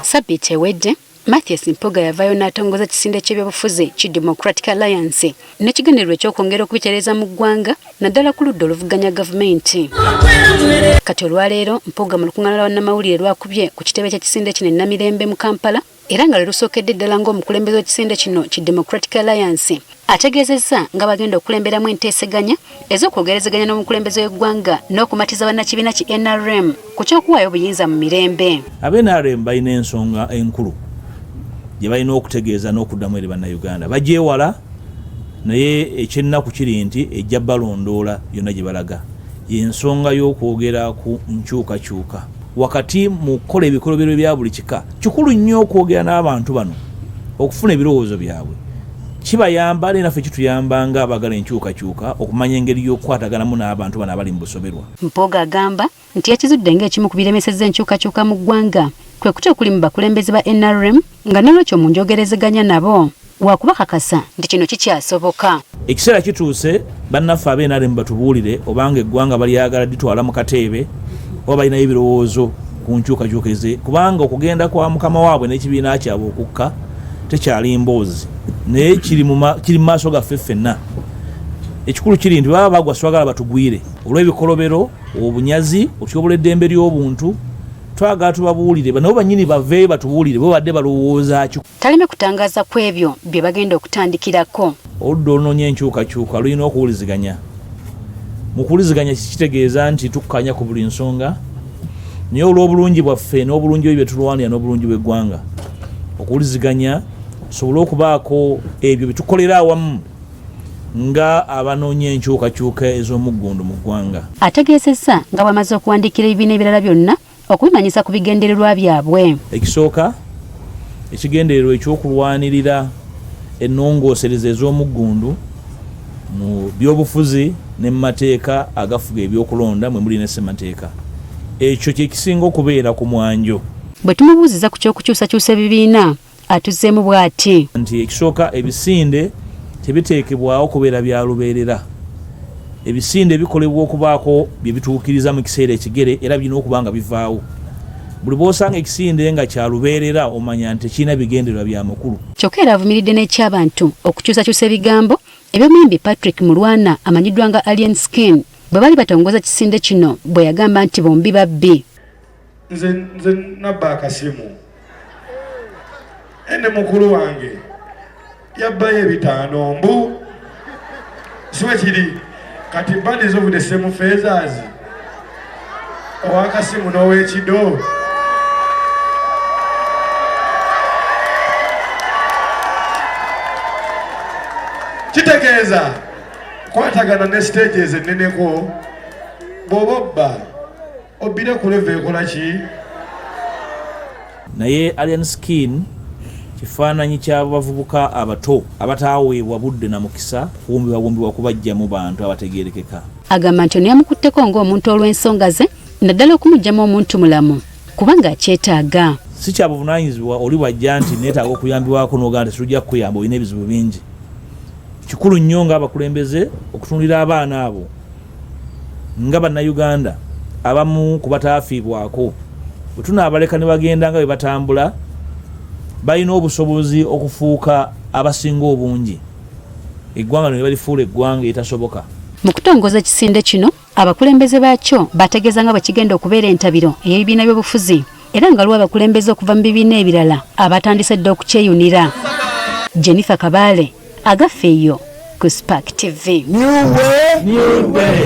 Sabbiiti ewedde Mathias Mpuuga yavaayo n'atongoza kisinde ky'ebyobufuzi ki Democratic Alliance n'ekigendererwa eky'okwongera okubitereeza mu ggwanga naddala ku ludda oluvuganya gavumenti. Kati olwaleero Mpuuga mu lukuŋŋaana lwa bannamawulire lwakubye ku kitebe ky'ekisinde kino e Namirembe mu Kampala era nga lwe lusookedde ddala ng'omukulembeze w'ekisinde kino ki Democratic Alliance ategeezezza nga bagenda okulemberamu enteeseganya ez'okwogerezeganya n'omukulembeze w'eggwanga n'okumatiza bannakibiina ki NRM ku ky'okuwaayo obuyinza mu mirembe. Ab'NRM balina ensonga enkulu gye balina okutegeeza n'okuddamu eri bannayuganda bagyewala naye ekyennaku kiri nti ejja balondoola yonna gye balaga y'ensonga y'okwogera ku nkyukakyuka wakati mu kukola ebikolobero bya buli kika. Kikulu nnyo okwogera n'abantu bano okufuna ebirowoozo byabwe kibayamba era naffe kituyamba nga abagala enkyukakyuka okumanya engeri y'okukwataganamu n'abantu bano abali mu busoberwa. Mpuuga agamba nti yakizudde ng'ekimu ku biremesezza enkyukakyuka mu ggwanga kwe kuti okuli mu bakulembeze ba NRM nga n'olwekyo mu njogerezeganya nabo wakubakakasa nti kino kikyasoboka. Ekiseera kituuse bannaffe ab'NRM batubuulire obanga eggwanga balyagala litwala mu kateebe oba balinayo ebirowoozo ku nkyukakyuka eze kubanga okugenda kwa mukama waabwe n'ekibiina kyabwe okukka tekyali mboozi naye kiri mu maaso gaffe ffenna. Ekikulu kiri nti baba bagwa swagala batugwire olw'ebikolobero obunyazi otyobola eddembe ly'obuntu twagala tubabuulire nabo bannyini baveeyo batubuulire bo badde balowooza ki. Taleme kutangaza ku ebyo bye bagenda okutandikirako. Oludda olunoonya enkyukakyuka lulina okuwuliziganya. Mu kuwuliziganya kitegeeza nti tukkanya ku buli nsonga naye olw'obulungi bwaffe n'obulungi bwe tulwanira n'obulungi bw'eggwanga okuwuliziganya tusobole okubaako ebyo bitukolera awamu nga abanoonya enkyukakyuka ez'omuggundu mu ggwanga. Ategeezezza nga bamaze okuwandiikira ebibiina ebirala byonna okubimanyisa ku bigendererwa byabwe. Ekisooka ekigendererwa ekyokulwanirira ennongoosereza ez'omuggundu mu byobufuzi ne mu mateeka agafuga ebyokulonda mwe muli ne ssemateeka. Ekyo kye kisinga okubeera ku mwanjo. Bwe tumubuuziza ku ky'okukyusakyusa ebibiina atuzzeemu bw'ati nti ekisooka ebisinde tebiteekebwawo kubeera bya lubeerera. Ebisinde bikolebwa okubaako bye bituukiriza mu kiseera ekigere era birina okuba nga bivaawo. Buli bw'osanga ekisinde nga kya lubeerera omanya nti tekirina bigendererwa bya mukulu. Kyokka era avumiridde n'eky'abantu okukyusakyusa ebigambo eby'omuyimbi Patrick Mulwana amanyiddwa nga Alien Skin bwe bali batongoza kisinde kino bwe yagamba nti bombi babbi. Nze nabba akasimu ene mukulu wange yabbayo ebitaano mbu siwe kiri kati bundles of the same feathers owakasimu n'ow'ekido kitegeeza kwatagana ne stages enneneko bw'oba obba obbire ku leve ekola ki. Naye Alien Skin kifaananyi ky'abavubuka abato abataaweebwa budde na mukisa kuwumbibwawumbibwa kubajja mu bantu abategeerekeka. Agamba nti ono yamukutteko ng'omuntu olw'ensonga ze naddala okumuggyamu omuntu mulamu kubanga akyetaaga. Si kya buvunaanyizibwa oli bwajja nti neetaaga okuyambibwako n'ogamba nti tujja kukuyamba olina ebizibu bingi. Kikulu nnyo ng'abakulembeze okutunulira abaana abo nga bannayuganda abamu ku bataafiibwako bwe tunaabaleka ne bagenda nga bwe batambula balina obusobozi okufuuka abasinga obungi eggwanga ne balifuula eggwanga eritasoboka. Mu kutongoza ekisinde kino abakulembeze baakyo bategeeza nga bwe kigenda okubeera entabiro ey'ebibiina by'obufuzi era nga lwa abakulembeze okuva mu bibiina ebirala abatandise dda okukyeyunira. Jennifer Kabaale agaffe eyo ku Spark TV. New way.